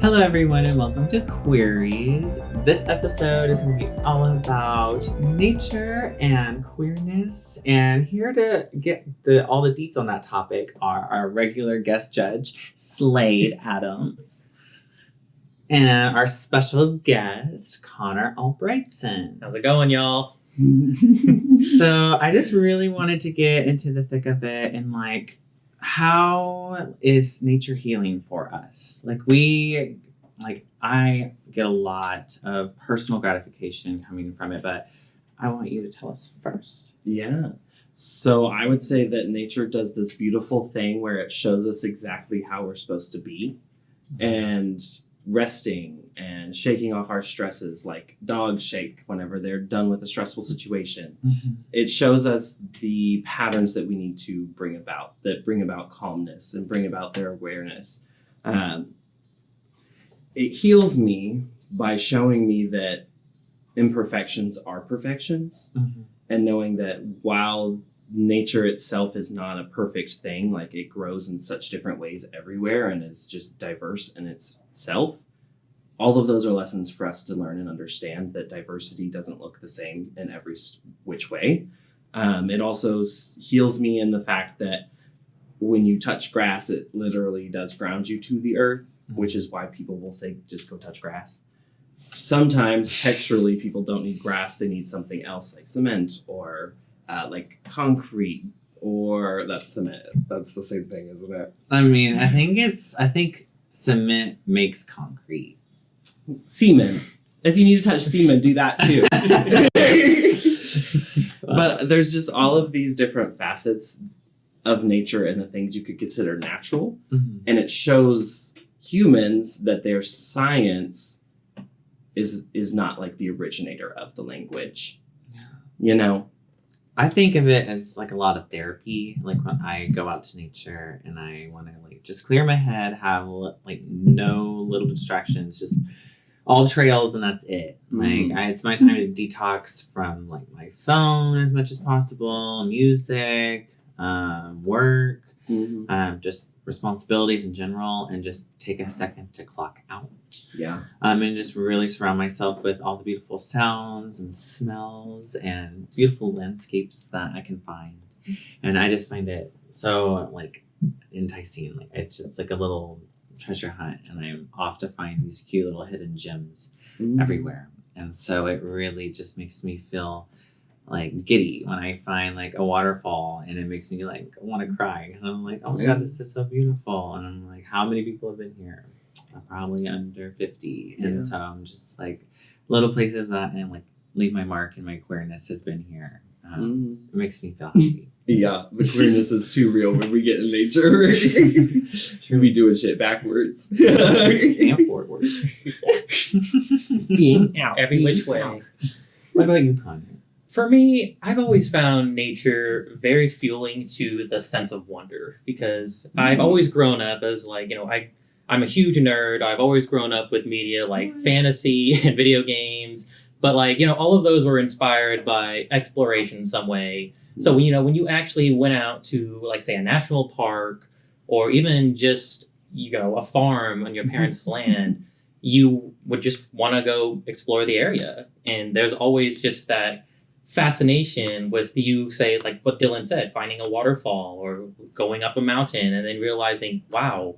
Hello everyone and welcome to Queeries. This episode is going to be all about nature and queerness, and here to get all the deets on that topic are our regular guest judge, Slayde Adams, and our special guest, Connor Albrightson. How's it going, y'all? So I just really wanted to get into the thick of it and how is nature healing for us? I get a lot of personal gratification coming from it, but I want you to tell us first. Yeah. So I would say that nature does this beautiful thing where it shows us exactly how we're supposed to be, and resting and shaking off our stresses, like dogs shake whenever they're done with a stressful situation. Mm-hmm. It shows us the patterns that we need to bring about, that bring about calmness and bring about their awareness. It heals me by showing me that imperfections are perfections, and knowing that while nature itself is not a perfect thing, like it grows in such different ways everywhere and is just diverse in itself, all of those are lessons for us to learn and understand that diversity doesn't look the same in every which way. It also heals me in the fact that when you touch grass, it literally does ground you to the earth, which is why people will say, just go touch grass. Sometimes texturally, people don't need grass. They need something else like cement or like concrete, or that's cement. That's the same thing, isn't it? I think cement makes concrete. Semen. If you need to touch semen, do that too. But there's just all of these different facets of nature and the things you could consider natural. And it shows humans that their science is not like the originator of the language. You know? I think of it as like a lot of therapy. Like when I go out to nature and I want to just clear my head, have no little distractions, just all trails, and that's it. It's my time to detox from my phone as much as possible, music, work, just responsibilities in general, and just take a second to clock out. Yeah. And just really surround myself with all the beautiful sounds and smells and beautiful landscapes that I can find. And I just find it so enticing. It's just like a little treasure hunt, and I'm off to find these cute little hidden gems everywhere. And so it really just makes me feel giddy when I find a waterfall, and it makes me want to cry because I'm oh my God, this is so beautiful. And I'm how many people have been here? Probably under 50. And so I'm just little places that I leave my mark, and my queerness has been here. It makes me feel happy. Yeah, the queerness is too real when we get in nature. Should be doing shit backwards. And forward. In, out, every which way. What about you, Connor? For me, I've always found nature very fueling to the sense of wonder, because I've always grown up as I'm a huge nerd. I've always grown up with media fantasy and video games, but all of those were inspired by exploration in some way. So when you actually went out to say a national park, or even just a farm on your parents' land, you would just want to go explore the area. And there's always just that fascination with you, say what Dylon said, finding a waterfall or going up a mountain and then realizing, wow,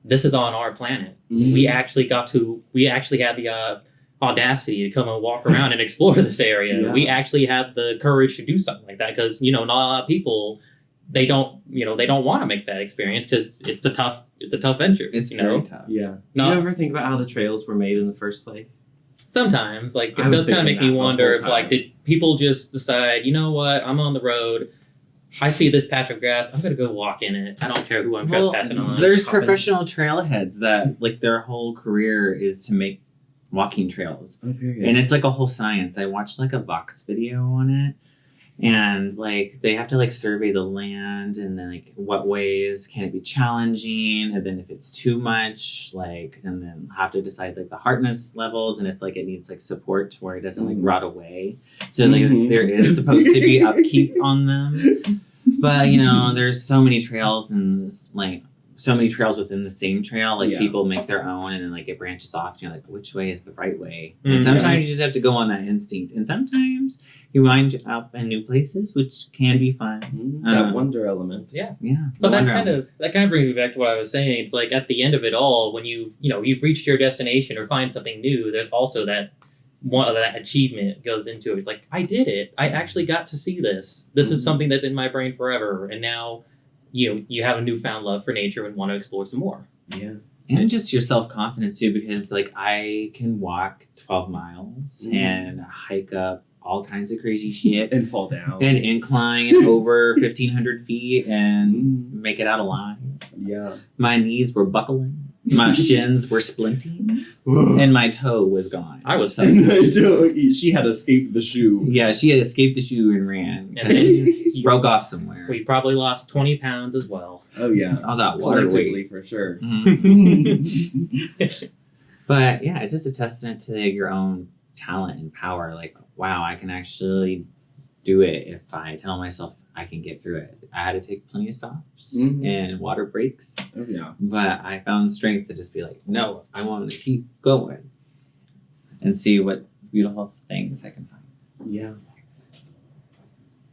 this is on our planet. We actually had the audacity to come and walk around and explore this area. Yeah. We actually have the courage to do something like that, because not a lot of people, they don't want to make that experience because it's a tough venture. It's very tough. Yeah. Do you ever think about how the trails were made in the first place? Sometimes, it does kind of make me wonder if did people just decide, you know what, I'm on the road, I see this patch of grass, I'm gonna go walk in it. I don't care who I'm trespassing on. There's professional trailheads that their whole career is to make walking trails. Oh, and it's a whole science. I watched a Vox video on it, and they have to survey the land, and then what ways can it be challenging, and then if it's too much, and then have to decide the hardness levels, and if it needs support to where it doesn't rot away. So there is supposed to be upkeep on them, but there's so many trails and this so many trails within the same trail. Like Yeah. people make their own, and then like it branches off. And you're like, which way is the right way? Mhm. And sometimes you just have to go on that instinct, and sometimes you wind up in new places, which can be fun. That wonder element. Yeah. Yeah, But no that wonder. kind of brings me back to what I was saying. It's like at the end of it all, when you've reached your destination or find something new, there's also that that achievement goes into it. It's like, I did it. I actually got to see this. This is something that's in my brain forever, and now you have a newfound love for nature and want to explore some more. Yeah. And just your self-confidence too, because like I can walk 12 miles and hike up all kinds of crazy shit And fall down. and incline over 1,500 feet and make it out alive. Yeah. My knees were buckling, my shins were splinting, and my toe was gone. I was She had escaped the shoe. Yeah, she had escaped the shoe and ran. And then Broke off somewhere. we probably lost 20 pounds as well. Oh yeah. All that water weight. Collectively for sure. But yeah, it's just a testament to your own talent and power. Like, wow, I can actually do it if I tell myself I can get through it. I had to take plenty of stops and water breaks, Oh yeah. but I found strength to just be like, no, I want to keep going and see what beautiful things I can find. Yeah.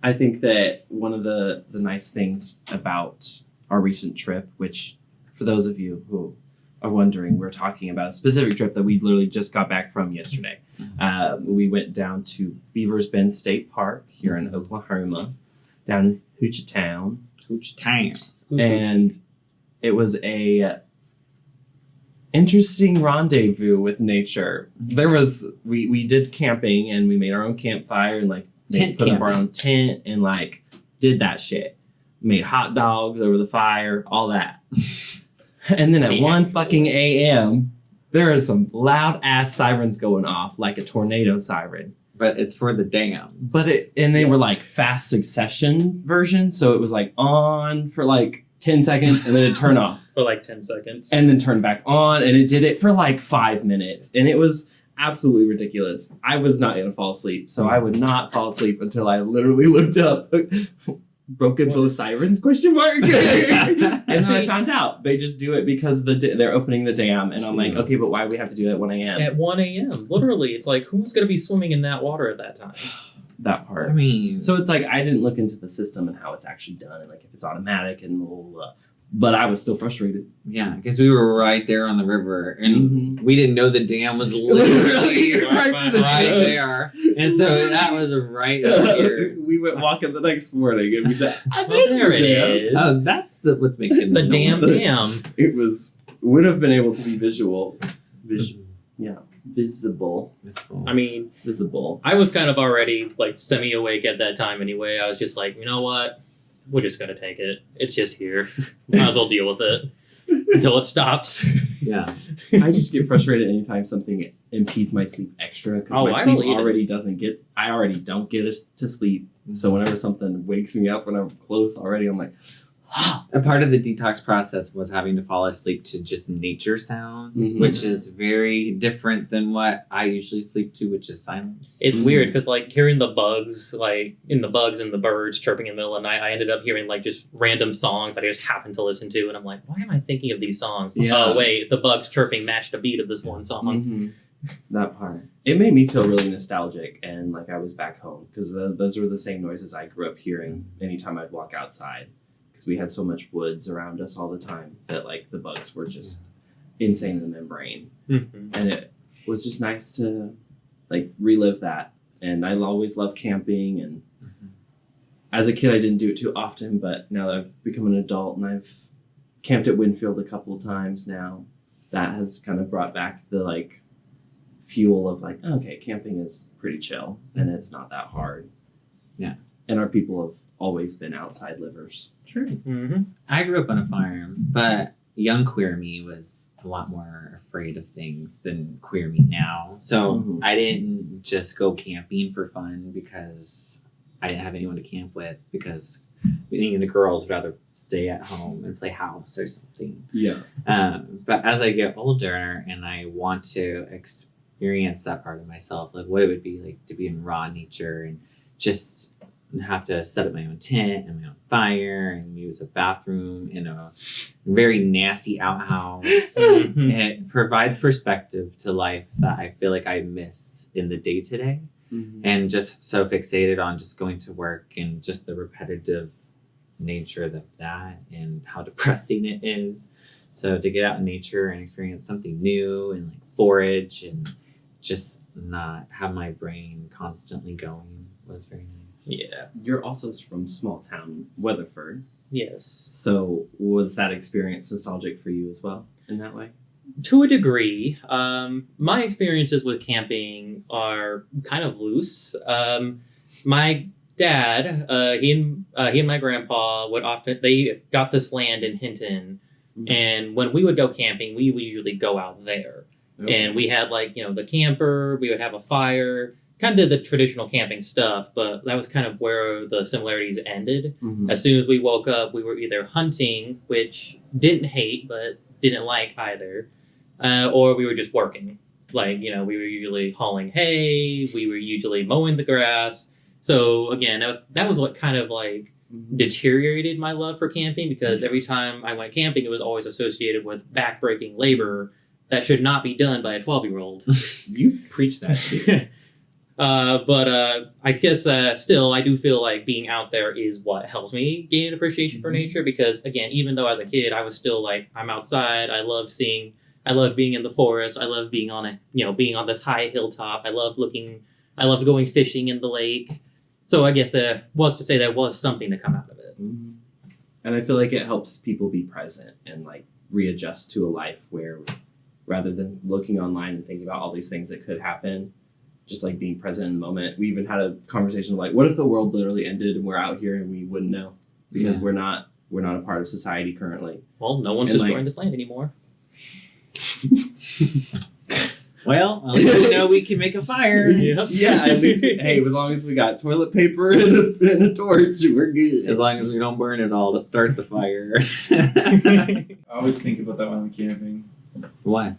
I think that one of the nice things about our recent trip, which for those of you who are wondering, we're talking about a specific trip that we literally just got back from yesterday. We went down to Beaver's Bend State Park here in Oklahoma, down in Hoochie Town. And it was a interesting rendezvous with nature. There was we did camping and we made our own campfire and like put up our own tent and like did that shit. Made hot dogs over the fire, all that. And then at 1 fucking a.m., there are some loud ass sirens going off like a tornado siren. But it's for the dam. And they were like fast succession version, so it was like on for like 10 seconds and then it turned off. For like 10 seconds. And then turned back on, and it did it for like 5 minutes. And it was absolutely ridiculous. I was not going to fall asleep, so I would not fall asleep until I literally looked up. Broken both sirens? Question mark. And then I found out they just do it because they're opening the dam, and I'm like, okay, but why do we have to do that at 1 a.m.? At 1 a.m. Literally, it's like, who's going to be swimming in that water at that time? That part. I mean, So it's like I didn't look into the system and how it's actually done, and like if it's automatic and blah, blah, blah. But I was still frustrated. yeah, because we were right there on the river, and we didn't know the dam was literally right there. And so that was right up here. We went walking the next morning, and we said, Well, there it is. Oh, that's what's making The damn noise. dam. It would have been able to be visible. Visible. I mean, Visible. I was kind of already like semi-awake at that time anyway. I was just like, you know what? We're just going to take it. It's just here. Might as well deal with it until it stops. Yeah. I just get frustrated anytime something impedes my sleep extra because my I sleep believe it. I already don't get to sleep. So whenever something wakes me up when I'm close already, I'm like, A part of the detox process was having to fall asleep to just nature sounds, which is very different than what I usually sleep to, which is silence. It's weird because like hearing the bugs, and the birds chirping in the middle of the night, I ended up hearing like just random songs that I just happened to listen to, and I'm like, why am I thinking of these songs? Yeah. Oh wait, the bugs chirping matched the beat of this one song. That part. It made me feel really nostalgic and like I was back home because those were the same noises I grew up hearing anytime I'd walk outside. Because we had so much woods around us all the time that like the bugs were just insane in the membrane. And it was just nice to like relive that. And I always loved camping, and as a kid I didn't do it too often, but now that I've become an adult and I've camped at Winfield a couple of times now, that has kind of brought back the like fuel of like, okay, camping is pretty chill and it's not that hard. Yeah. And our people have always been outside livers. True. I grew up on a farm, but young queer me was a lot more afraid of things than queer me now. So I didn't just go camping for fun because I didn't have anyone to camp with, because me and the girls would rather stay at home and play house or something. Yeah. But as I get older and I want to experience that part of myself, like what it would be like to be in raw nature and just have to set up my own tent and my own fire and use a bathroom in a very nasty outhouse. It provides perspective to life that I feel like I miss in the day-to-day. And just so fixated on just going to work and just the repetitive nature of that and how depressing it is. So to get out in nature and experience something new and like forage and just not have my brain constantly going was very nice. Yeah. You're also from small town Weatherford. Yes. So was that experience nostalgic for you as well in that way? To a degree. My experiences with camping are kind of loose. My dad, he and my grandpa they got this land in Hinton, and when we would go camping, we would usually go out there. And we had the camper, we would have a fire, kind of the traditional camping stuff, but that was kind of where the similarities ended. As soon as we woke up, we were either hunting, which didn't hate, but didn't like either, or we were just working. We were usually hauling hay, we were usually mowing the grass. So again, that was what kind of deteriorated my love for camping, because every time I went camping, it was always associated with backbreaking labor that should not be done by a 12-year-old. You preach that shit. But I guess still, I do feel like being out there is what helps me gain an appreciation for nature, because again, even though as a kid, I was still I'm outside. I loved being in the forest. I loved being being on this high hilltop. I loved going fishing in the lake. So I guess there was something to come out of it. And I feel like it helps people be present and readjust to a life where, rather than looking online and thinking about all these things that could happen, just being present in the moment. We even had a conversation of what if the world literally ended and we're out here and we wouldn't know because we're not a part of society currently. Well, no one's destroying this land anymore. Well, at least we know we can make a fire. Yep. Yeah, at least as long as we got toilet paper and a torch, we're good. As long as we don't burn it all to start the fire. I always think about that when I'm camping. Why?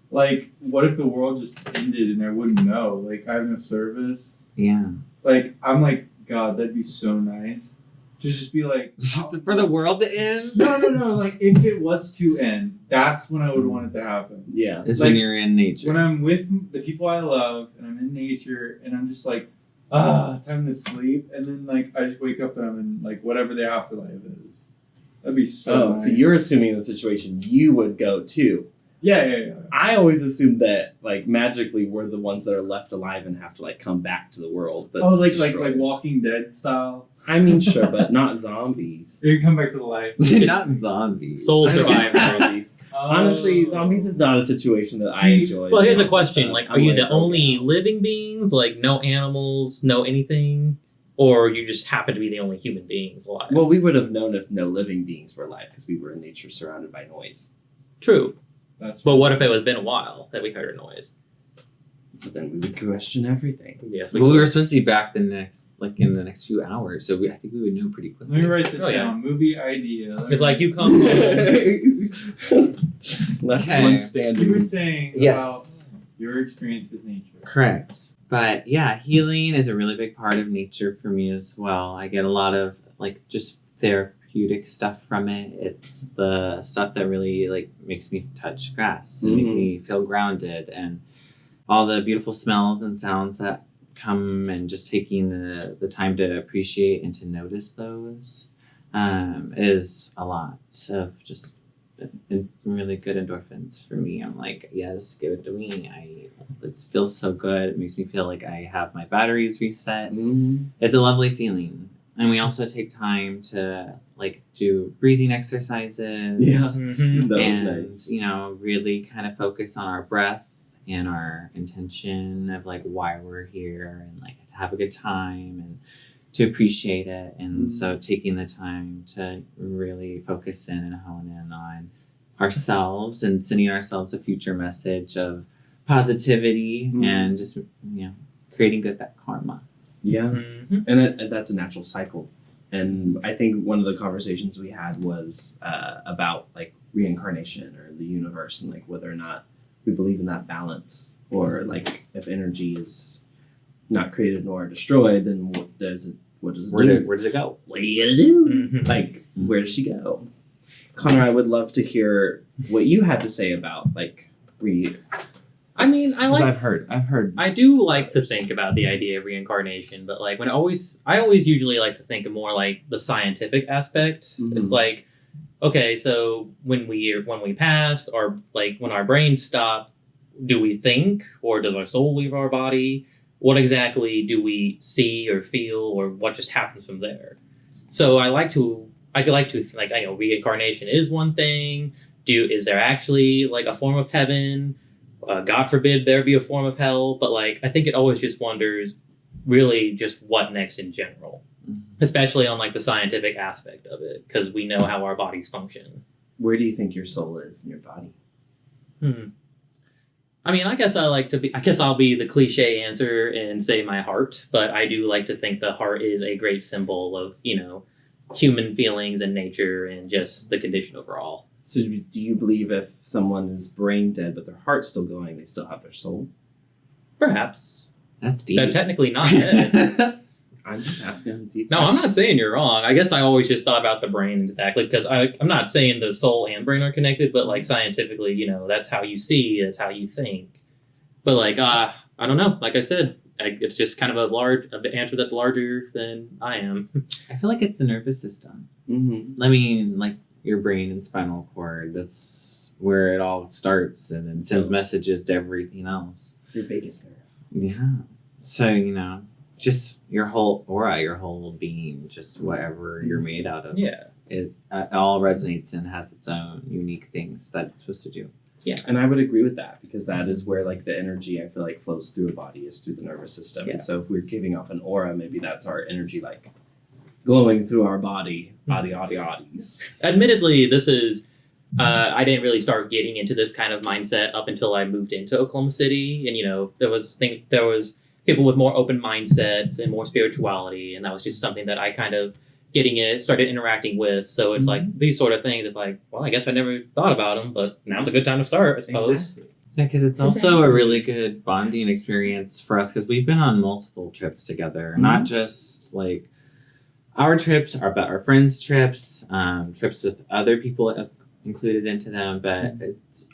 What if the world just ended and I wouldn't know? I have no service. Yeah. I'm God, that'd be so nice. To just be for the world to end? No. If it was to end, that's when I would want it to happen. Yeah. It's when you're in nature. When I'm with the people I love and I'm in nature and I'm just time to sleep. And then I just wake up and I'm in whatever the afterlife is. That'd be so nice. So you're assuming the situation you would go to. Yeah. I always assumed that magically we're the ones that are left alive and have to come back to the world. That's like Walking Dead style. I mean, sure, but not zombies. You come back to the life. Not zombies. Soul survivors. Honestly, zombies is not a situation that I enjoy. Well, here's a question: are you the only living beings? No animals, no anything, or you just happen to be the only human beings alive? Well, we would have known if no living beings were alive because we were in nature surrounded by noise. True. But what if it was been a while that we heard a noise? But then we would question everything. Yes, we were supposed to be back in the next few hours, so I think we would know pretty quickly. Let me write this down. Movie idea. It's you come home. Last one standing. You were saying about your experience with nature. Correct. But yeah, healing is a really big part of nature for me as well. I get a lot of just therapeutic stuff from it. It's the stuff that really makes me touch grass and make me feel grounded, and all the beautiful smells and sounds that come, and just taking the time to appreciate and to notice those is a lot of just really good endorphins for me. I'm yes, give it to me. It feels so good. It makes me feel like I have my batteries reset. It's a lovely feeling. And we also take time to do breathing exercises. Yeah, and nice. Really kind of focus on our breath and our intention of why we're here, and have a good time and to appreciate it. And so taking the time to really focus in and hone in on ourselves and sending ourselves a future message of positivity and just creating that karma. Yeah, and that's a natural cycle. And I think one of the conversations we had was about reincarnation or the universe, and whether or not we believe in that balance, or if energy is not created nor destroyed, then What does it Where do? does it go? What do you gotta do? Mhm. Like, where does she go? Connor, I would love to hear what you had to say about like I mean, I because like. I've heard. I do like to think about the idea of reincarnation, but like I always usually like to think of more like the scientific aspect. Mhm. It's like, okay, so when we pass, or like when our brains stop, do we think, or does our soul leave our body? What exactly do we see or feel, or what just happens from there? So I could like to like, I know reincarnation is one thing. Is there actually like a form of heaven? God forbid there be a form of hell, but like I think it always just wonders, really, just what next in general, especially on like the scientific aspect of it, because we know how our bodies function. Where do you think your soul is in your body? I mean, I guess I'll be the cliche answer and say my heart, but I do like to think the heart is a great symbol of, human feelings and nature and just the condition overall. So do you believe if someone is brain dead but their heart's still going, they still have their soul? Perhaps. That's deep. They're technically not dead. I'm just asking deep No, I'm not questions. saying you're wrong. I guess I always just thought about the brain exactly, because I'm not saying the soul and brain are connected, but like scientifically, that's how you see, that's how you think. But like, I don't know. Like I said, it's just kind of an answer that's larger than I am. I feel like it's the nervous system. Mm-hmm. I mean, like your brain and spinal cord. That's where it all starts, and then sends messages to everything else. Your vagus nerve. Yeah. So just your whole aura, your whole being, just whatever you're made out of. Yeah. It all resonates and has its own unique things that it's supposed to do. Yeah. And I would agree with that because that is where like the energy I feel like flows through a body is through the nervous system. Yeah. And so if we're giving off an aura, maybe that's our energy like glowing through our bodies. Admittedly, this is I didn't really start getting into this kind of mindset up until I moved into Oklahoma City, and there was people with more open mindsets and more spirituality, and that was just something that I kind of started interacting with. So it's like these sort of things. It's like, well, I guess I never thought about them, but now's a good time to start, I suppose. Exactly. Yeah, because it's also a really good bonding experience for us because we've been on multiple trips together, not just like our trips, but our friends' trips, trips with other people included into them. But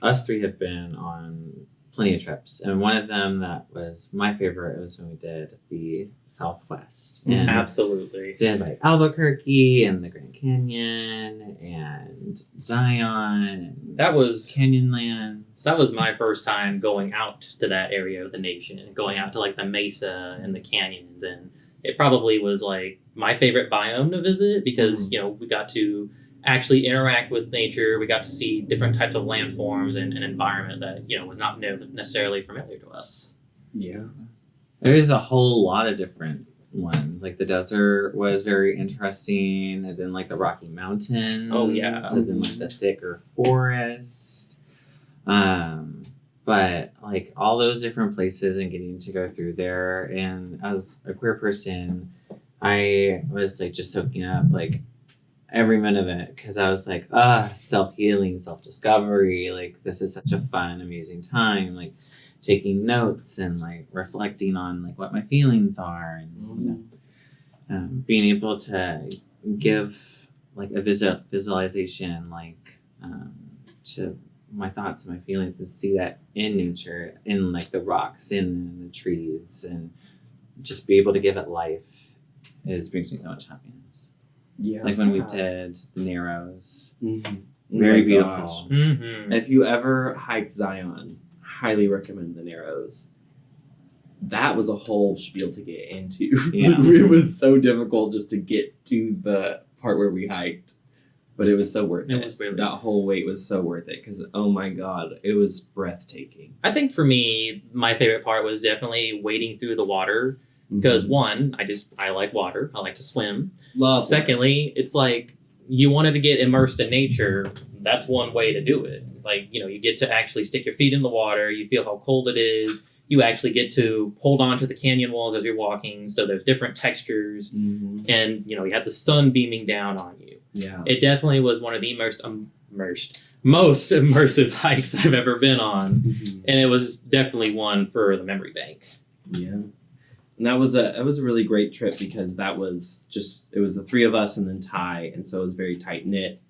us three have been on plenty of trips, and one of them that was my favorite was when we did the Southwest and Absolutely. did like Albuquerque and the Grand Canyon and Zion and That was Canyonlands. That was my first time going out to that area of the nation, going out to like the mesa and the canyons, and it probably was like my favorite biome to visit because we got to actually interact with nature. We got to see different types of landforms and an environment that was not necessarily familiar to us. Yeah. There's a whole lot of different ones. Like the desert was very interesting, and then like the Rocky Mountains. Oh, yeah. And then like the thicker forest. But like all those different places and getting to go through there, and as a queer person, I was like just soaking up like every minute of it because I was like, self-healing, self-discovery. Like this is such a fun, amazing time. Like taking notes and like reflecting on like what my feelings are, and being able to give like a visualization like to my thoughts and my feelings and see that in nature, in like the rocks, in the trees, and just be able to give it life brings me so much happiness. Yeah. Like when we did the Narrows. Mm-hmm. Very Oh my beautiful. gosh. Mm-hmm. If you ever hiked Zion, highly recommend the Narrows. That was a whole spiel to get into. Yeah. It was so difficult just to get to the part where we hiked. But it was so worth it. It was really that whole wait was so worth it because, oh my God, it was breathtaking. I think for me, my favorite part was definitely wading through the water because one, I like water. I like to swim. Love Secondly, it's like you wanted to get immersed in nature. That's one way to do it. Like, you get to actually stick your feet in the water. You feel how cold it is. You actually get to hold on to the canyon walls as you're walking. So there's different textures. Mm-hmm. And, you had the sun beaming down on you. Yeah. It definitely was one of the most immersive hikes I've ever been on. Mm-hmm. And it was definitely one for the memory bank. Yeah. And that was a really great trip because it was the three of us and then Ty, and so it was very tight knit.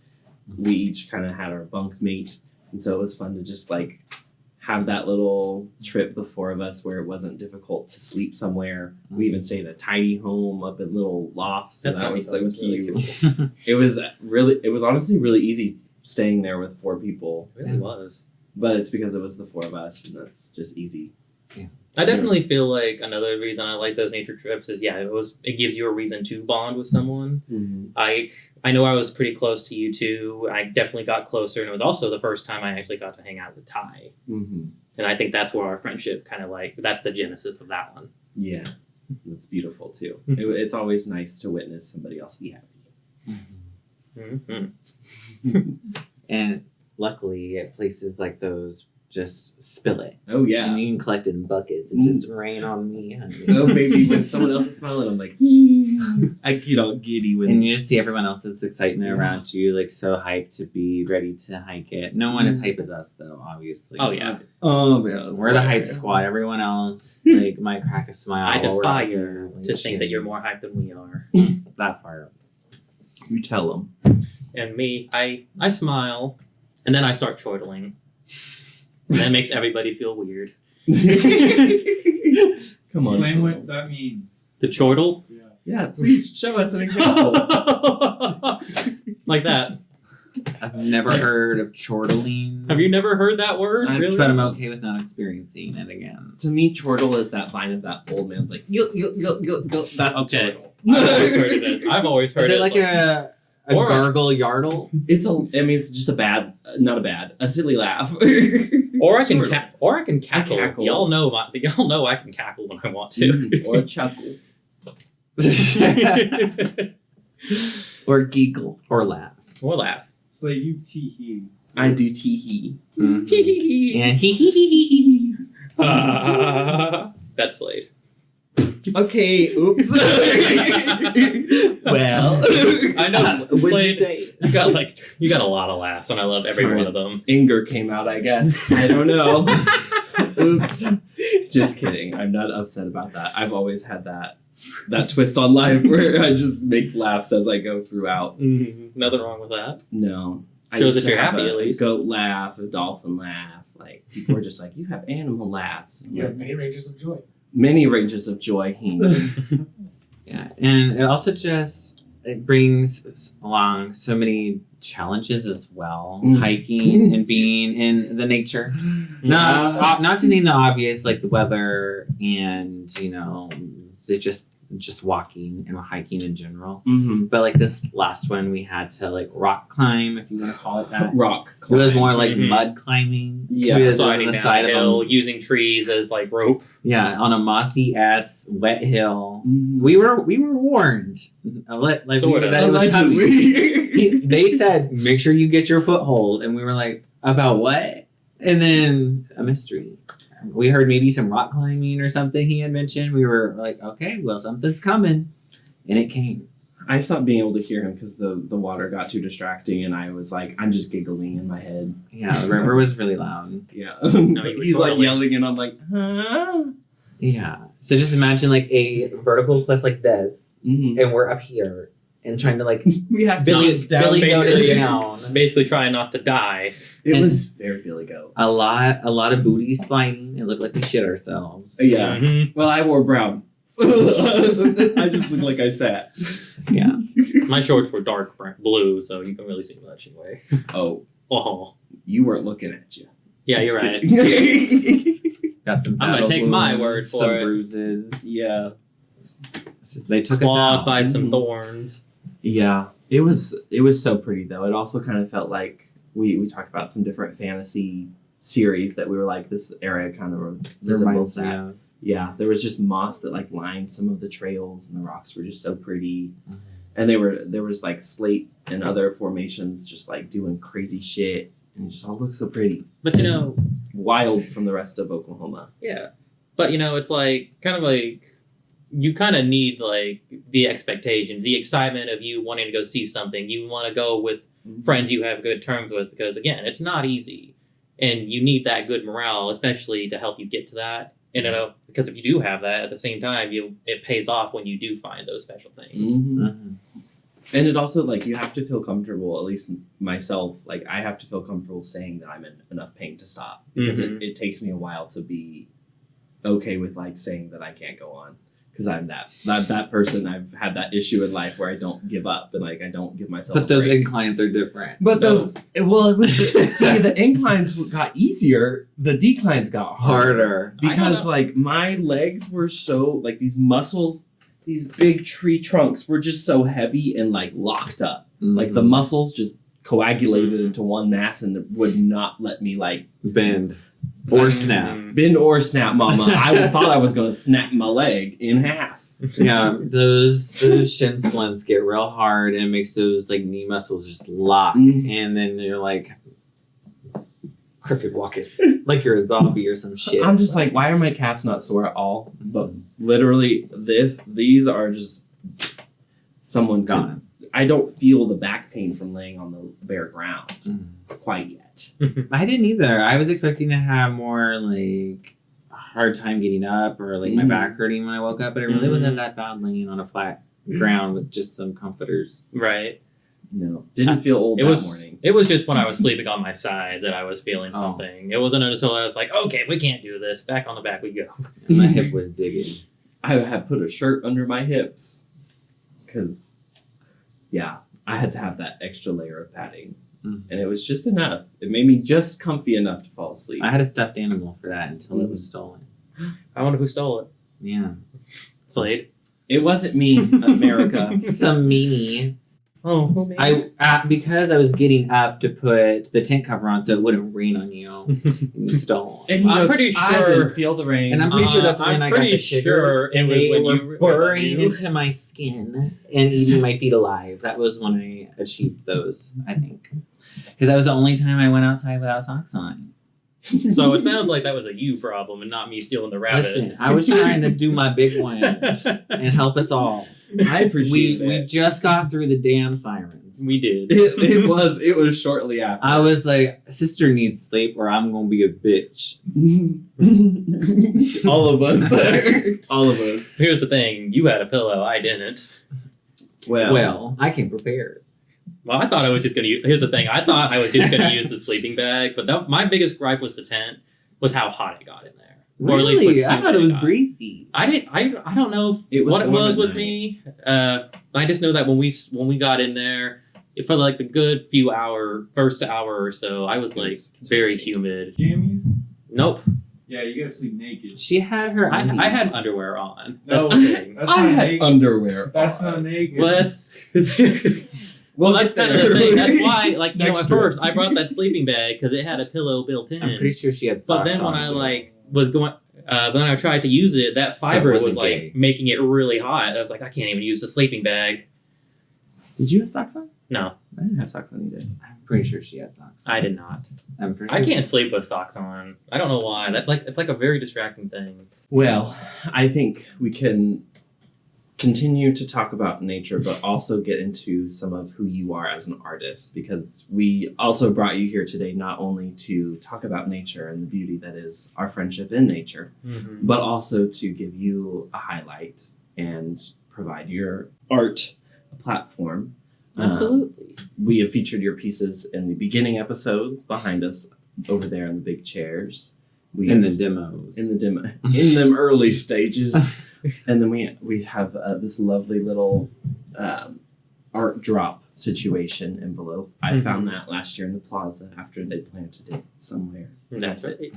We each kind of had our bunk mate, and so it was fun to just like have that little trip, the four of us, where it wasn't difficult to sleep somewhere. We even stayed in a tiny home up in little lofts, so that was so cute. Really it was honestly really easy staying there with four people. It really was. But it's because it was the four of us, and that's just easy. Yeah. I definitely feel like another reason I like those nature trips is it gives you a reason to bond with someone. Mm-hmm. I know I was pretty close to you two. I definitely got closer, and it was also the first time I actually got to hang out with Ty. Mm-hmm. And I think that's where our friendship that's the genesis of that one. Yeah, that's beautiful too. It's always nice to witness somebody else be happy. Mm-hmm. And luckily, at places like those, just spill it. Oh yeah. And you can collect it in buckets and just rain on me. Honey. Oh baby, when someone else is smiling, I'm like, I get all giddy when. And you just see everyone else's excitement around you, like so hyped to be ready to hike it. No one as hype as us, though, obviously. Oh yeah. Oh yeah. We're the hype squad. Everyone else like might crack a smile. I while we're defy out you here, like, to think that shitting. you're more hyped than we are. That part. You tell them. And me, I smile, and then I start chortling. And that makes everybody feel weird. Come on. Explain what that means. The chortle? Yeah. Yeah, please show us an example. Like that. I've never heard of chortling. Have you never heard that word? Really? But I'm okay with not experiencing it again. To me, chortle is that line of that old man's like, yo. That's Okay. chortle. I've always heard Is it. it like a or- gargle yardle? It's just a silly laugh. Or I can Chortle. cackle. cackle. Y'all know I can cackle when I want to. Or a chuckle. Or giggle. Or laugh. Or laugh. It's like you tee-hee. I do tee-hee. And hee hee hee hee hee. That's Slayde. Okay, oops. Well, I know. what'd you Slayde, say? you got a lot of laughs, and I love every Sorry. one of them. Anger came out, I guess. I don't know. Oops. Just kidding. I'm not upset about that. I've always had that twist on life where I just make laughs as I go throughout. Mm-hmm. Nothing wrong with that. No. I Shows used that to you're have happy, a at least. goat laugh, a dolphin laugh. Like, people are just like, you have animal laughs. You have many ranges of joy. Many ranges of joy. Yeah, and it also it brings along so many challenges as well. Mm. Hiking and being in the nature. Not to name the obvious, like the weather and just walking and hiking in general. Mm-hmm. But like this last one, we had to like rock climb, if you want to call it that. Rock It was climb. more like Mhm. mud climbing. Yeah. Because it was on Sliding the down side a of hill, a, using trees as like rope. yeah, on a mossy ass wet hill. Mhm. We were warned. Like Sort of. that it was coming. Allegedly. They said, make sure you get your foothold. And we were like, about what? And then a mystery. We heard maybe some rock climbing or something he had mentioned. We were like, okay, well, something's coming. And it came. I stopped being able to hear him because the water got too distracting, and I was like, I'm just giggling in my head. Yeah, the river was really loud. Yeah. you were He's like totally- yelling, and I'm like, huh? Yeah. So just imagine like a vertical cliff like this, Mm-hmm. and we're up here and trying to like We have Billy knocked down. goat basically. it down. Basically trying not to die. It and- was very Billy Goat. A lot of booty sliding. It looked like we shit ourselves. Yeah. Mhm. Well, I wore brown. I just look like I sat. Yeah. My shorts were dark blue, so you can really see much anyway. Oh, Oh. you weren't looking at you. Yeah, you're right. Got some. I'm gonna battle take my wounds, word for some it. bruises. Yeah. So they took us Clawed out. by some thorns. Yeah. It was so pretty though. It also kind of felt like we talked about some different fantasy series that we were like, this area kind of resembles Reminds me that. of. Yeah, there was just moss that like lined some of the trails, and the rocks were just so pretty. Mhm. And there was like slate and other formations just like doing crazy shit, and it just all looked so pretty, But wild from the rest of Oklahoma. yeah. But it's like kind of like you kind of need like the expectations, the excitement of you wanting to go see something. You want to go with friends you have good terms with because again, it's not easy, and you need that good morale, especially to help you get to that. And because if you do have that at the same time, it pays off when you do find those special things. Mm-hmm. And it also, like, you have to feel comfortable, at least myself, like, I have to feel comfortable saying that I'm in enough pain to stop. Because it takes me a while to be okay with, like, saying that I can't go on. Because I'm that person. I've had that issue in life where I don't give up and, like, I don't give myself But those inclines are different. But see, the inclines got easier, the declines got harder. Because, like, my legs were so, like, these muscles, these big tree trunks were just so heavy and, like, locked up. Mm-hmm. Like, the muscles just coagulated into one mass and would not let me, like, bend or snap. Bend or snap, mama. I thought I was going to snap my leg in half. Yeah, those shin splints get real hard and it makes those, like, knee muscles just lock. Mm-hmm. And then you're like, crooked walking. Like you're a zombie or some shit. I'm just like, why are my calves not sore at all? But literally, these are just someone gone. I don't feel the back pain from laying on the bare ground quite yet. I didn't either. I was expecting to have more, like, a hard time getting up or, like, my back hurting when I woke up, but it really wasn't that bad laying on a flat ground with just some comforters. Right. No. Didn't feel old that morning. It was just when I was sleeping on my side that I was feeling something. It wasn't until I was like, okay, we can't do this. Back on the back we go. And my hip was digging. I had put a shirt under my hips because, yeah, I had to have that extra layer of padding. And it was just enough. It made me just comfy enough to fall asleep. I had a stuffed animal for that until it was stolen. I wonder who stole it. Yeah. Slayde? It wasn't me, America. Some meanie. Oh, because I was getting up to put the tent cover on so it wouldn't rain on you. You stole. And I'm pretty sure I didn't feel the rain. And I'm pretty sure that's when I got the sugars. It was when you were burrowing into my skin and eating my feet alive. That was when I achieved those, I think. Because that was the only time I went outside without socks on. So it sounds like that was a you problem and not me stealing the rabbit. Listen, I was trying to do my big one and help us all. I appreciate We just got through the damn sirens. We did. It was shortly after. I was like, sister needs sleep or I'm going to be a bitch. All of us. All of us. Here's the thing. You had a pillow. I didn't. Well, I came prepared. Well, I thought I was just going to use... Here's the thing. I thought I was just going to use the sleeping bag, but my biggest gripe was the tent, was how hot it got in there. Really? Or at least I thought it was breezy. I don't know what it was with me. I just know that when we got in there, for like the good first hour or so, I was like very humid. Jammies? Nope. Yeah, you gotta sleep naked. She had her I had underwear on. No, That's the thing. that's I not had naked. underwear. That's not naked. Well, that's kind of the thing. That's why, like, Next at first, I brought that sleeping bag because it had a pillow built in. I'm pretty sure she had socks But then when on, I, so- like, was going... then I tried to use it, that fiber was, like, gay. making it really hot. I was like, I can't even use the sleeping bag. Did you have socks on? No, I didn't have socks on either. I'm pretty sure she had socks on. I did not. I'm pretty I sure. can't sleep with socks on. I don't know why. It's like a very distracting thing. Well, I think we can continue to talk about nature, but also get into some of who you are as an artist, because we also brought you here today not only to talk about nature and the beauty that is our friendship in nature, but also to give you a highlight and provide your art a platform. Absolutely. We have featured your pieces in the beginning episodes behind us over there in the big chairs. In the demos. In them early stages. And then we have this lovely little art drop situation envelope. I found that last year in the plaza after they planted it somewhere. That's it.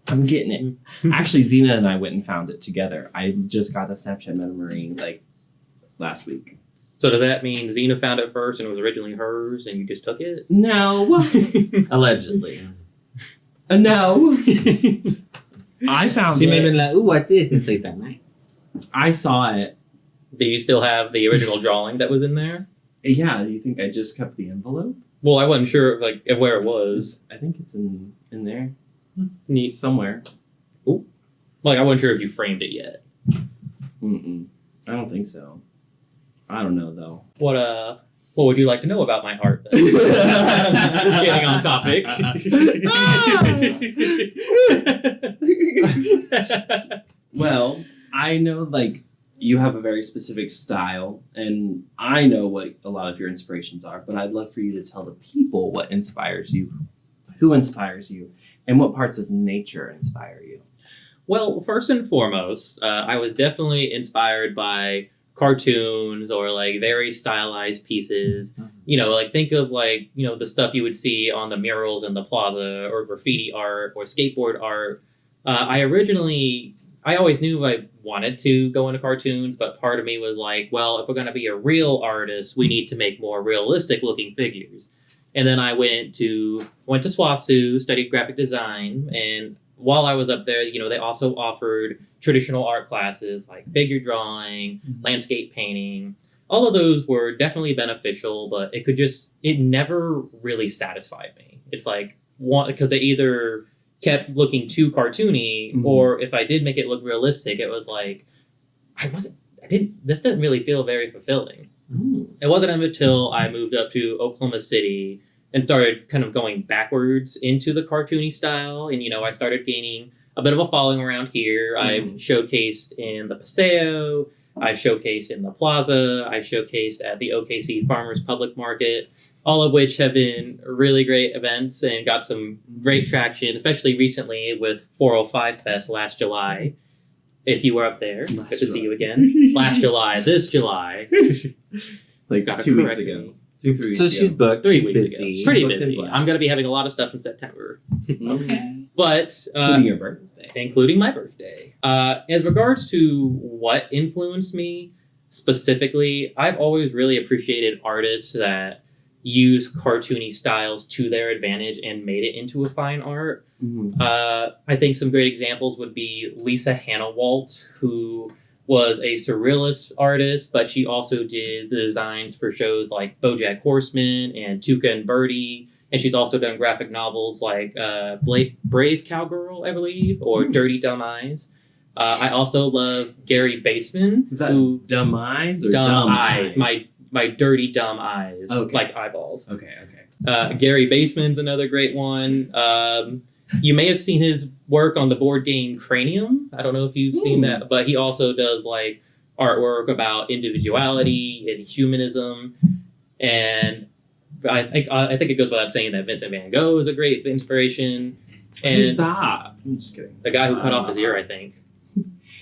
I'm getting it. Actually, Zena and I went and found it together. I just got a Snapchat memory like last week. So does that mean Xena found it first and it was originally hers and you just took it? No. Allegedly. No. I found She it. may have been like, ooh, what's this? And say that night. I saw it. Do you still have the original drawing that was in there? Yeah, you think I just kept the envelope? Well, I wasn't sure like where it was. I think it's in there. Neat. Somewhere. Like I wasn't sure if you framed it yet. I don't think so. I don't know though. What What would you like to know about my art? Then? Getting on topic. Well, I know like you have a very specific style, and I know what a lot of your inspirations are, but I'd love for you to tell the people what inspires you, who inspires you, and what parts of nature inspire you. Well, first and foremost, I was definitely inspired by cartoons or like very stylized pieces. You know, like think of like, you know, the stuff you would see on the murals in the plaza or graffiti art or skateboard art. I always knew I wanted to go into cartoons, but part of me was like, well, if we're going to be a real artist, we need to make more realistic looking figures. And then I went to SWASU, studied graphic design, and while I was up there, you know, they also offered traditional art classes like figure drawing, landscape painting. All of those were definitely beneficial, but it never really satisfied me. It's like, because they either kept looking too cartoony, or if I did make it look realistic, it was like, this didn't really feel very fulfilling. It wasn't until I moved up to Oklahoma City and started kind of going backwards into the cartoony style. And, you know, I started gaining a bit of a following around here. I've showcased in the Paseo. I've showcased in the Plaza. I've showcased at the OKC Farmers Public Market, all of which have been really great events and got some great traction, especially recently with 405 Fest last July. If you were up there, good to see you again. Last July, this July. Like 2 weeks ago. 2-3 weeks So ago. she's booked. 3 she's weeks busy. ago. Pretty Booked busy. and I'm going to be having a lot of stuff in September. Okay. But Including your birthday. including my birthday. As regards to what influenced me specifically, I've always really appreciated artists that use cartoony styles to their advantage and made it into a fine art. I think some great examples would be Lisa Hannah-Walt, who was a surrealist artist, but she also did the designs for shows like BoJack Horseman and Tuca and Birdie. And she's also done graphic novels like Brave Cowgirl, I believe, or Dirty Dumb Eyes. I also love Gary Baseman. Is that dumb eyes or dumb eyes? My dirty dumb eyes, Okay. like eyeballs. Okay. Gary Baseman's another great one. You may have seen his work on the board game Cranium. I don't know if you've seen that, but he also does like artwork about individuality and humanism. And I think it goes without saying that Vincent Van Gogh is a great inspiration. And Who's that? I'm just kidding. the guy who cut off his ear, I think.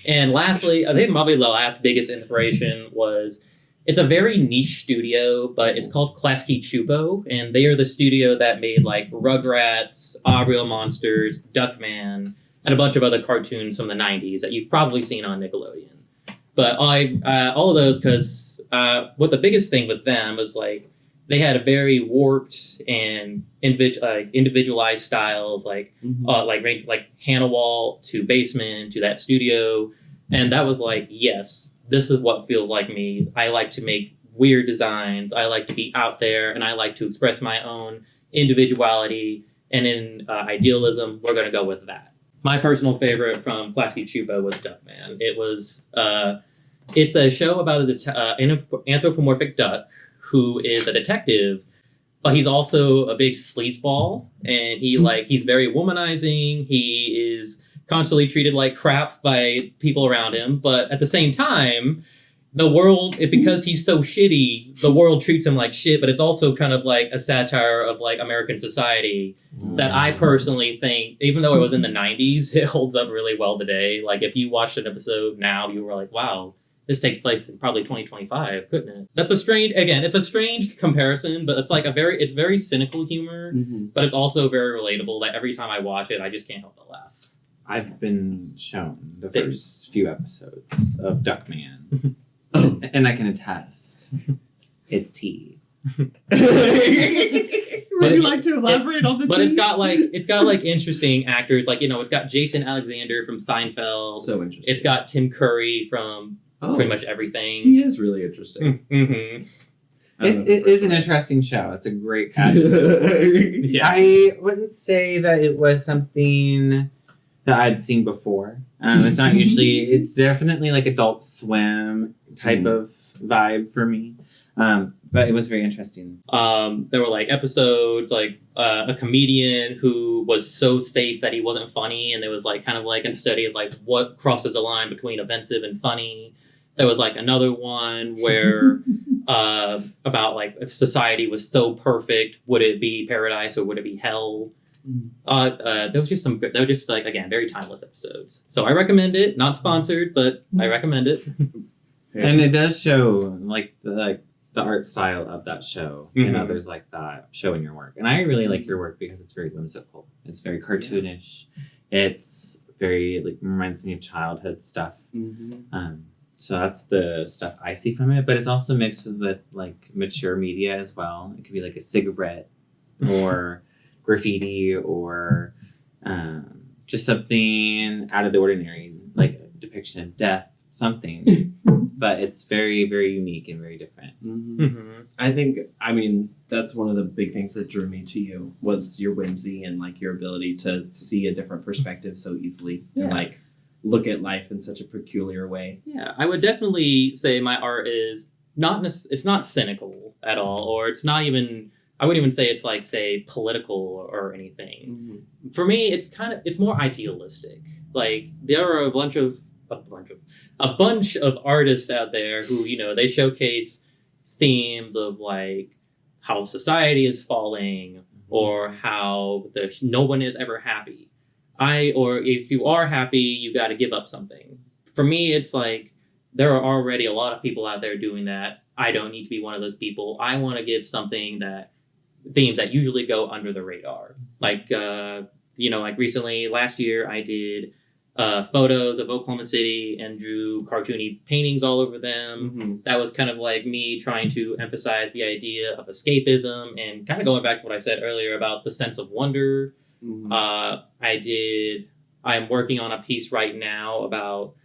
And lastly, I think probably the last biggest inspiration was, it's a very niche studio, but it's called Klasky Chupo, and they are the studio that made like Rugrats, Ah Real Monsters, Duckman, and a bunch of other cartoons from the 90s that you've probably seen on Nickelodeon. But all of those, because what the biggest thing with them was like, they had a very warped and individualized styles, like Hannah Walt to Basement to that studio, and that was like, yes, this is what feels like me. I like to make weird designs. I like to be out there, and I like to express my own individuality. And in idealism, we're going to go with that. My personal favorite from Klasky Chupo was Duckman. It's a show about an anthropomorphic duck who is a detective, but he's also a big sleazeball, and he's very womanizing. He is constantly treated like crap by people around him, but at the same time, the world, because he's so shitty, the world treats him like shit, but it's also kind of like a satire of like American society that I personally think, even though it was in the 90s, it holds up really well today. Like if you watched an episode now, you were like, wow, this takes place in probably 2025, couldn't it? It's a strange comparison, but it's very cynical humor, but it's also very relatable that every time I watch it, I just can't help but laugh. I've been shown the first few episodes of Duckman, and I can attest, it's tea. Would you like to elaborate on the But tea? it's got interesting actors, like, you know, it's got Jason Alexander from Seinfeld. So interesting. It's got Tim Curry from pretty much everything. He is really interesting. It is an interesting show. It's a great adjective. Yeah. I wouldn't say that it was something that I'd seen before. It's not usually. It's definitely like Adult Swim type of vibe for me. But it was very interesting. There were like episodes like a comedian who was so safe that he wasn't funny, and there was like kind of like a study of like what crosses the line between offensive and funny. There was like another one where about like if society was so perfect, would it be paradise or would it be hell? There was just they were just like, again, very timeless episodes. So I recommend it. Not sponsored, but I recommend it. And it does show like the art style of that show and Mhm. others like that show in your work. And I really like your work because it's very whimsical. It's very cartoonish. It's very like reminds me of childhood stuff. So that's the stuff I see from it. But it's also mixed with like mature media as well. It could be like a cigarette or graffiti or just something out of the ordinary, like a depiction of death, something. But it's very, very unique and very different. I think, I mean, that's one of the big things that drew me to you was your whimsy and like your ability to see a different perspective so easily and like look at life in such a peculiar way. Yeah, I would definitely say my art is it's not cynical at all, or it's not even, I wouldn't even say it's like, say, political or anything. For me, it's more idealistic. Like, there are a bunch of artists out there who, you know, they showcase themes of like how society is falling or how no one is ever happy. Or if you are happy, you got to give up something. For me, it's like there are already a lot of people out there doing that. I don't need to be one of those people. I want to give themes that usually go under the radar. Like, like recently, last year, I did photos of Oklahoma City and drew cartoony paintings all over them. That was kind of like me trying to emphasize the idea of escapism and kind of going back to what I said earlier about the sense of wonder. I'm working on a piece right now about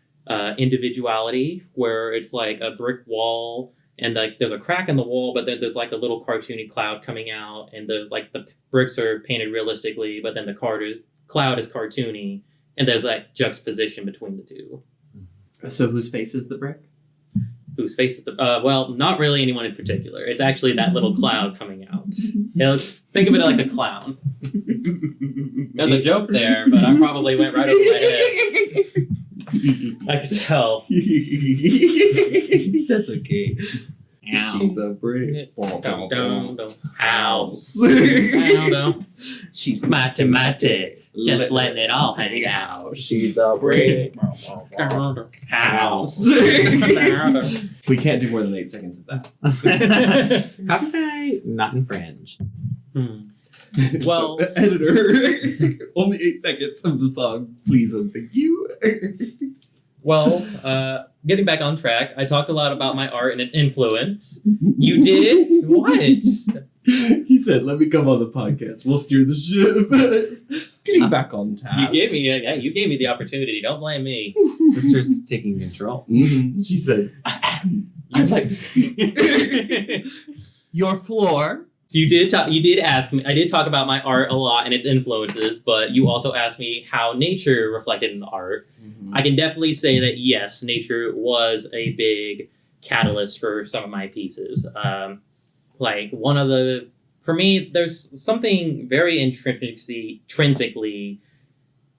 individuality, where it's like a brick wall and like there's a crack in the wall, but then there's like a little cartoony cloud coming out, and there's like the bricks are painted realistically, but then the cloud is cartoony, and there's like juxtaposition between the two. So whose face is the brick? Whose face is the well, not really anyone in particular. It's actually that little cloud coming out. Think of it like a clown. There's a joke there, but I probably went right over my head. I could tell. That's okay. Ow. She's a brick. House. She's matty. Just letting it all hang out. She's a brick. House. We can't do more than 8 seconds of that. Copyright not infringed. Well, so, editor, only 8 seconds of the song, please and thank you. Well, getting back on track, I talked a lot about my art and its influence. You did? What? He said, "Let me come on the podcast. We'll steer the ship." Getting back on task. You gave me the opportunity. Don't blame me. Sister's taking control. She said, "I'd like to speak." Your floor. You did ask me. I did talk about my art a lot and its influences, but you also asked me how nature reflected in the art. I can definitely say that yes, nature was a big catalyst for some of my pieces. For me, there's something very intrinsically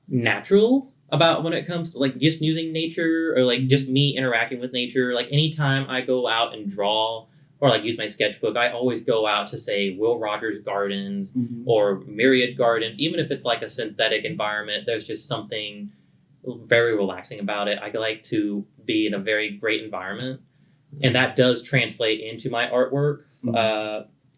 natural about when it comes to like just using nature or like just me interacting with nature. Like anytime I go out and draw or like use my sketchbook, I always go out to say Will Rogers Gardens or Myriad Gardens. Even if it's like a synthetic environment, there's just something very relaxing about it. I like to be in a very great environment, and that does translate into my artwork.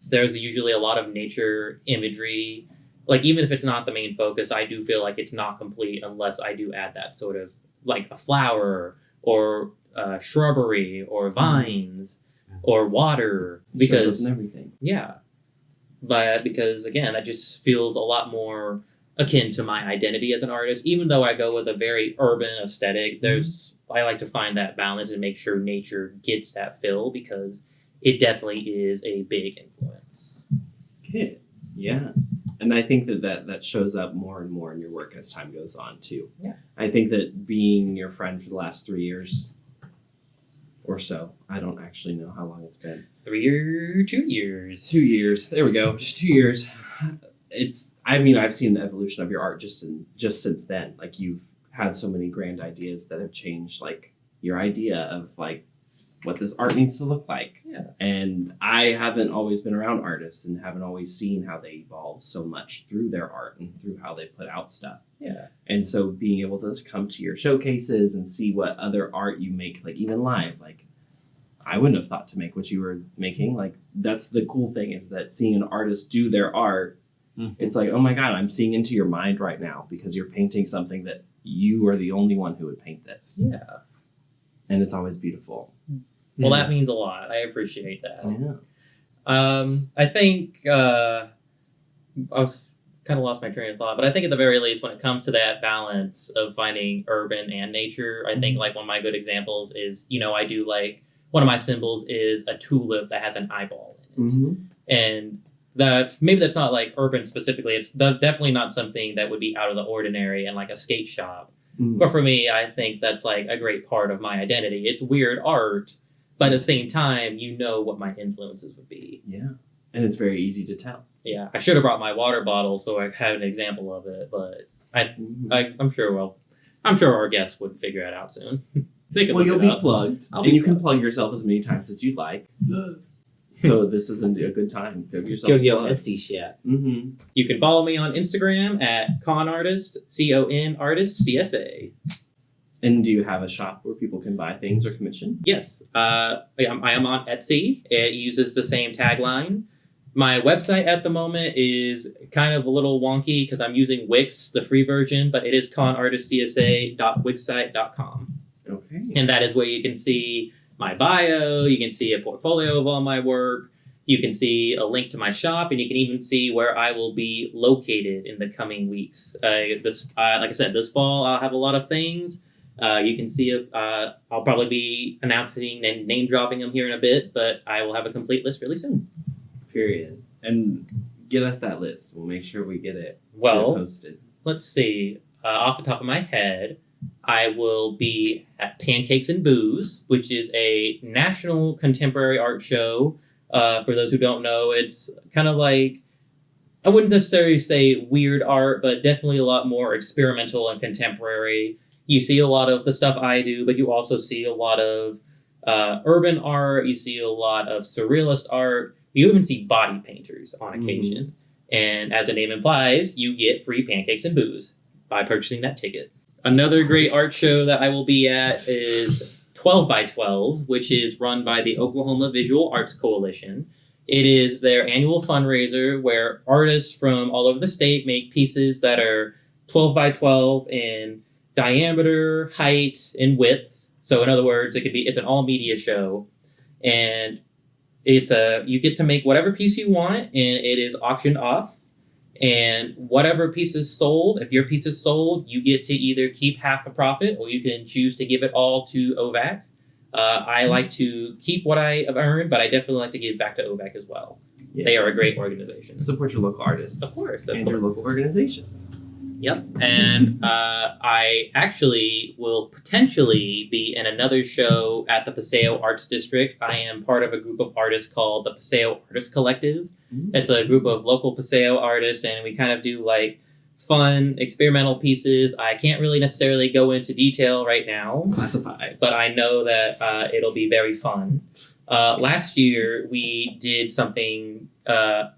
There's usually a lot of nature imagery. Like even if it's not the main focus, I do feel like it's not complete unless I do add that sort of like a flower or shrubbery or vines. Or water, because everything. Yeah, but because again, that just feels a lot more akin to my identity as an artist. Even though I go with a very urban aesthetic, I like to find that balance and make sure nature gets that fill because it definitely is a big influence. Okay, yeah, and I think that shows up more and more in your work as time goes on too. Yeah, I think that being your friend for the last 3 years. or so. I don't actually know how long it's been. 2 years. 2 years. There we go. Just 2 years. I've seen the evolution of your art just since then. Like, you've had so many grand ideas that have changed, like, your idea of, like, what this art needs to look like. Yeah. And I haven't always been around artists and haven't always seen how they evolve so much through their art and through how they put out stuff. Yeah. And so being able to come to your showcases and see what other art you make, like even live, like I wouldn't have thought to make what you were making. Like, that's the cool thing, is that seeing an artist do their art, it's like, oh my God, I'm seeing into your mind right now because you're painting something that you are the only one who would paint this. Yeah. And it's always beautiful. Well, that means a lot. I appreciate that. Yeah. I think I was kind of lost my train of thought, but I think at the very least, when it comes to that balance of finding urban and nature, I think like one of my good examples is, I do like, one of my symbols is a tulip that has an eyeball in it. And maybe that's not like urban specifically. It's definitely not something that would be out of the ordinary in like a skate shop. But for me, I think that's like a great part of my identity. It's weird art, but at the same time, what my influences would be. Yeah. And it's very easy to tell. Yeah. I should have brought my water bottle so I had an example of it, but I'm sure our guests would figure it out soon. Well, you'll be plugged. You can plug yourself as many times as you'd like. So this isn't a good time. Give yourself Go your Etsy shit. You can follow me on Instagram at conartist, CON artist, CSA. And do you have a shop where people can buy things or commission? Yes. I am on Etsy. It uses the same tagline. My website at the moment is kind of a little wonky because I'm using Wix, the free version, but it is conartistcsa.wixsite.com. Okay. And that is where you can see my bio, you can see a portfolio of all my work, you can see a link to my shop, and you can even see where I will be located in the coming weeks. Like I said, this fall I'll have a lot of things. You can see I'll probably be announcing and name dropping them here in a bit, but I will have a complete list really soon. Period. And get us that list. We'll make sure we get it posted. Let's see. Off the top of my head, I will be at Pancakes and Booze, which is a national contemporary art show. For those who don't know, it's kind of like, I wouldn't necessarily say weird art, but definitely a lot more experimental and contemporary. You see a lot of the stuff I do, but you also see a lot of urban art. You see a lot of surrealist art. You even see body painters on occasion. And as the name implies, you get free pancakes and booze by purchasing that ticket. Another great art show that I will be at is 12 by 12, which is run by the Oklahoma Visual Arts Coalition. It is their annual fundraiser where artists from all over the state make pieces that are 12 by 12 in diameter, height, and width. So in other words, it's an all media show, and you get to make whatever piece you want, and it is auctioned off. And whatever piece is sold, if your piece is sold, you get to either keep half the profit or you can choose to give it all to OVAC. I like to keep what I have earned, but I definitely like to give back to OVAC as well. Yeah. They are a great organization. Support your local artists. Of course. Your local organizations. Yep. And I actually will potentially be in another show at the Paseo Arts District. I am part of a group of artists called the Paseo Artist Collective. It's a group of local Paseo artists, and we kind of do like fun experimental pieces. I can't really necessarily go into detail right now. It's classified. But I know that it'll be very fun. Last year, we did something,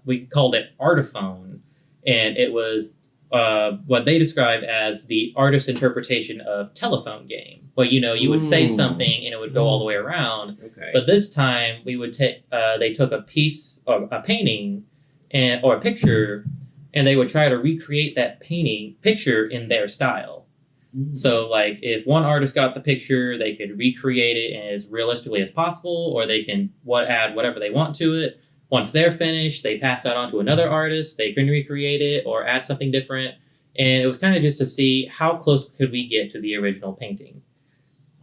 we called it Artophone, and it was what they described as the artist's interpretation of telephone game. Well, you would say something and it would go all the way around. Okay. But this time we would take, they took a piece or a painting or a picture, and they would try to recreate that picture in their style. So like if one artist got the picture, they could recreate it as realistically as possible, or they can add whatever they want to it. Once they're finished, they pass that on to another artist. They can recreate it or add something different. And it was kind of just to see how close could we get to the original painting.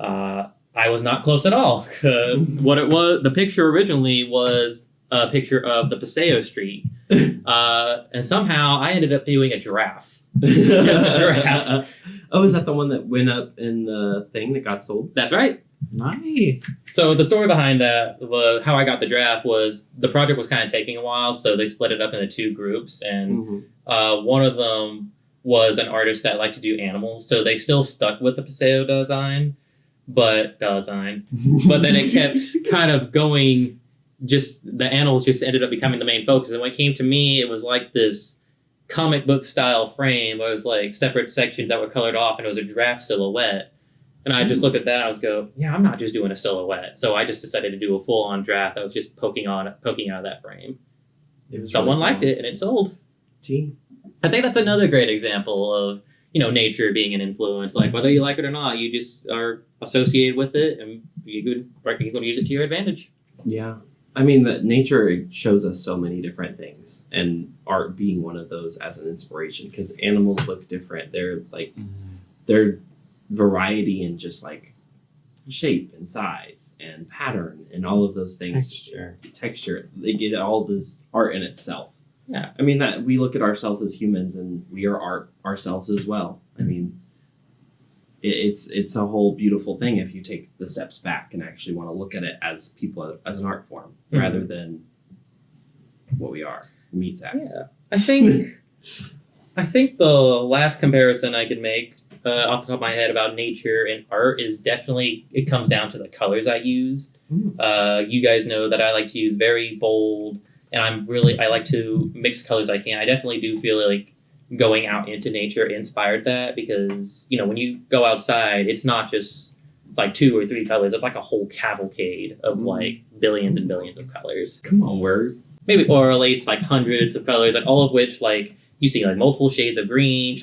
I was not close at all. What it was, the picture originally was a picture of the Paseo Street. And somehow I ended up doing a giraffe. Just a giraffe. Oh, is that the one that went up in the thing that got sold? That's right. Nice. So the story behind that, how I got the draft was the project was kind of taking a while, so they split it up into 2 groups, and one of them was an artist that liked to do animals, so they still stuck with the Paseo design, but then it kept kind of going. Just the animals just ended up becoming the main focus, and when it came to me, it was like this comic book style frame where it was like separate sections that were colored off, and it was a draft silhouette. And I just looked at that and I was go, yeah, I'm not just doing a silhouette. So I just decided to do a full on draft that was just poking out of that frame. Someone really liked it and it sold. Gee. I think that's another great example of, nature being an influence. Like whether you like it or not, you just are associated with it and you could use it to your advantage. Yeah. I mean, nature shows us so many different things, and art being one of those as an inspiration, because animals look different. They're like, they're variety in just like shape and size and pattern and all of those things. Texture. They get all this art in itself. Yeah. I mean, that we look at ourselves as humans, and we are art ourselves as well. I mean, it's a whole beautiful thing if you take the steps back and actually want to look at it as people, as an art form, rather than what we are, meat sacks. Yeah. I think the last comparison I could make off the top of my head about nature and art is definitely, it comes down to the colors I use. You guys know that I like to use very bold, and I like to mix colors I can. I definitely do feel like going out into nature inspired that, because when you go outside, it's not just like 2 or 3 colors. It's like a whole cavalcade of like billions and billions of colors. Come on, word. Maybe, or at least like hundreds of colors, and all of which like you see like multiple shades of green,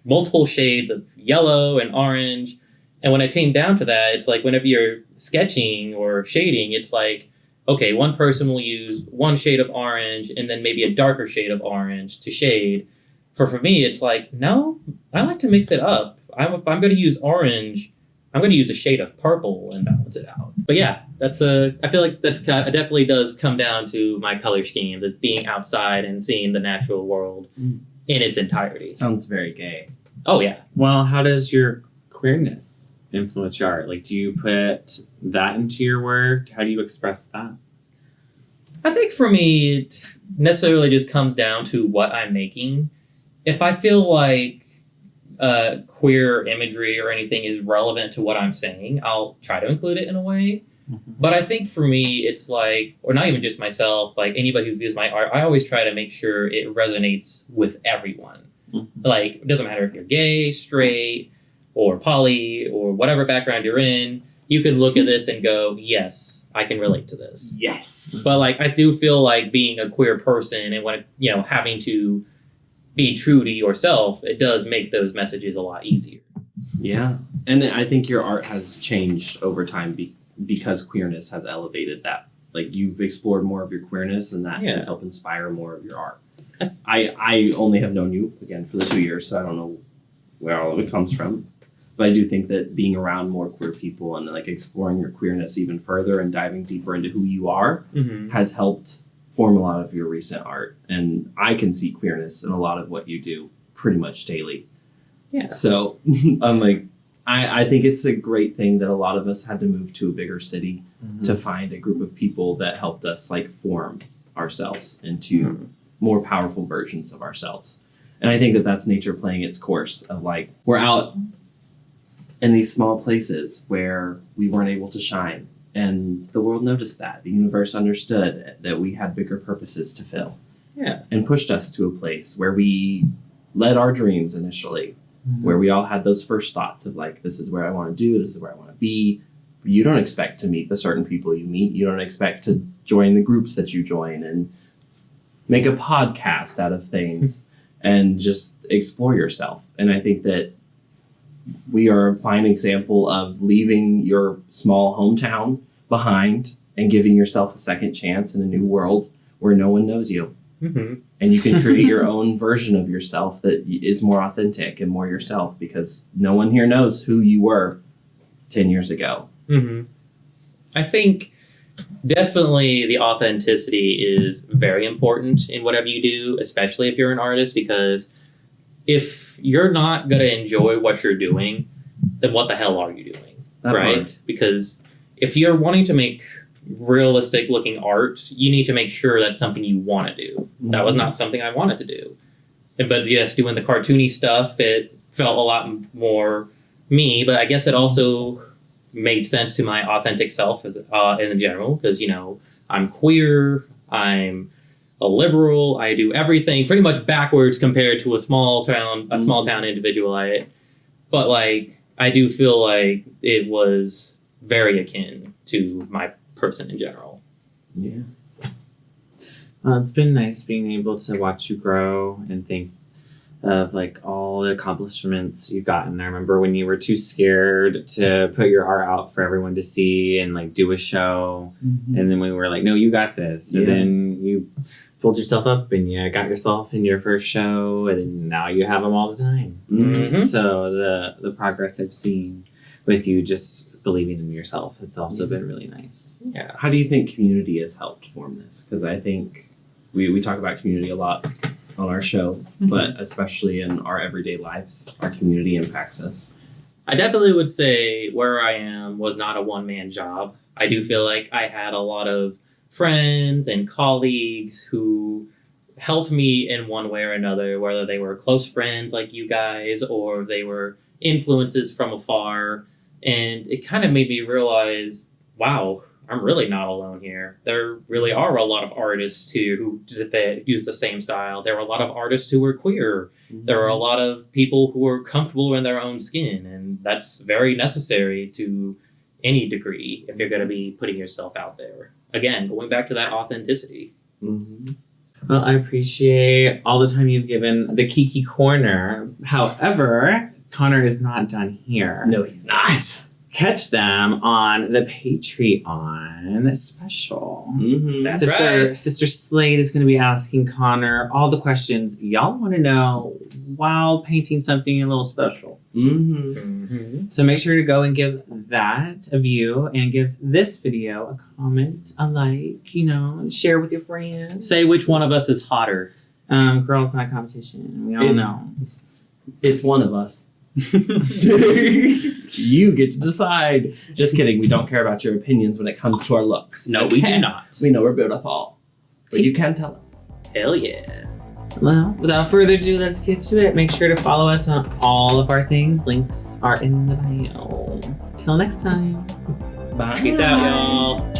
multiple shades of yellow and orange. And when it came down to that, it's like whenever you're sketching or shading, it's like, okay, one person will use one shade of orange and then maybe a darker shade of orange to shade. For me, it's like, no, I like to mix it up. If I'm going to use orange, I'm going to use a shade of purple and balance it out. But yeah, I feel like it definitely does come down to my color schemes, as being outside and seeing the natural world in its entirety. Sounds very gay. Oh, yeah. Well, how does your queerness influence your art? Like, do you put that into your work? How do you express that? I think for me, it necessarily just comes down to what I'm making. If I feel like queer imagery or anything is relevant to what I'm saying, I'll try to include it in a way. But I think for me, it's like, or not even just myself, like anybody who views my art, I always try to make sure it resonates with everyone. Like, it doesn't matter if you're gay, straight, or poly, or whatever background you're in. You can look at this and go, yes, I can relate to this. Yes. But like, I do feel like being a queer person and when having to be true to yourself, it does make those messages a lot easier. Yeah. And I think your art has changed over time because queerness has elevated that. Like, you've explored more of your queerness, and that has helped inspire more of your art. I only have known you, again, for the 2 years, so I don't know where all of it comes from. But I do think that being around more queer people and like exploring your queerness even further and diving deeper into who you are has helped form a lot of your recent art. And I can see queerness in a lot of what you do pretty much daily. Yeah. So I'm like, I think it's a great thing that a lot of us had to move to a bigger city to find a group of people that helped us like form ourselves into more powerful versions of ourselves. And I think that that's nature playing its course of like, we're out in these small places where we weren't able to shine. And the world noticed that. The universe understood that we had bigger purposes to fill. Yeah. And pushed us to a place where we led our dreams initially, where we all had those first thoughts of like, this is where I want to do, this is where I want to be. You don't expect to meet the certain people you meet. You don't expect to join the groups that you join and make a podcast out of things and just explore yourself. And I think that we are a fine example of leaving your small hometown behind and giving yourself a second chance in a new world where no one knows you. And you can create your own version of yourself that is more authentic and more yourself, because no one here knows who you were 10 years ago. I think definitely the authenticity is very important in whatever you do, especially if you're an artist, because if you're not going to enjoy what you're doing, then what the hell are you doing? That right? part. Because if you're wanting to make realistic looking art, you need to make sure that's something you want to do. That was not something I wanted to do. But yes, doing the cartoony stuff, it felt a lot more me, but I guess it also made sense to my authentic self as in general, because, you know, I'm queer, I'm a liberal, I do everything pretty much backwards compared to a small town individual. But like, I do feel like it was very akin to my person in general. Yeah. It's been nice being able to watch you grow and think of like all the accomplishments you've gotten. I remember when you were too scared to put your art out for everyone to see and like do a show, and then we were like, no, you got this, and then you pulled yourself up and you got yourself in your first show, and then now you have them all the time. So the progress I've seen with you just believing in yourself has also been really nice. Yeah. How do you think community has helped form this? Because I think we talk about community a lot on our show, but especially in our everyday lives, our community impacts us. I definitely would say where I am was not a one-man job. I do feel like I had a lot of friends and colleagues who helped me in one way or another, whether they were close friends like you guys or they were influences from afar. And it kind of made me realize, wow, I'm really not alone here. There really are a lot of artists here who use the same style. There are a lot of artists who are queer. There are a lot of people who are comfortable in their own skin. And that's very necessary to any degree if you're going to be putting yourself out there. Again, going back to that authenticity. Well, I appreciate all the time you've given the Kiki Corner. However, Connor is not done here. No, he's not. Catch them on the Patreon special. That's Sister right. Sister Slayde is going to be asking Connor all the questions y'all want to know while painting something a little special. So make sure to go and give that a view and give this video a comment, a like, you know, and share with your friends. Say which one of us is hotter. Girl, it's not a competition. We all know. It's one of us. You get to decide. Just kidding. We don't care about your opinions when it comes to our looks. No, we do not. We know we're beautiful. But you can tell us. Hell yeah. Well, without further ado, let's get to it. Make sure to follow us on all of our things. Links are in the bio. Till next time. Bye. Peace out, y'all.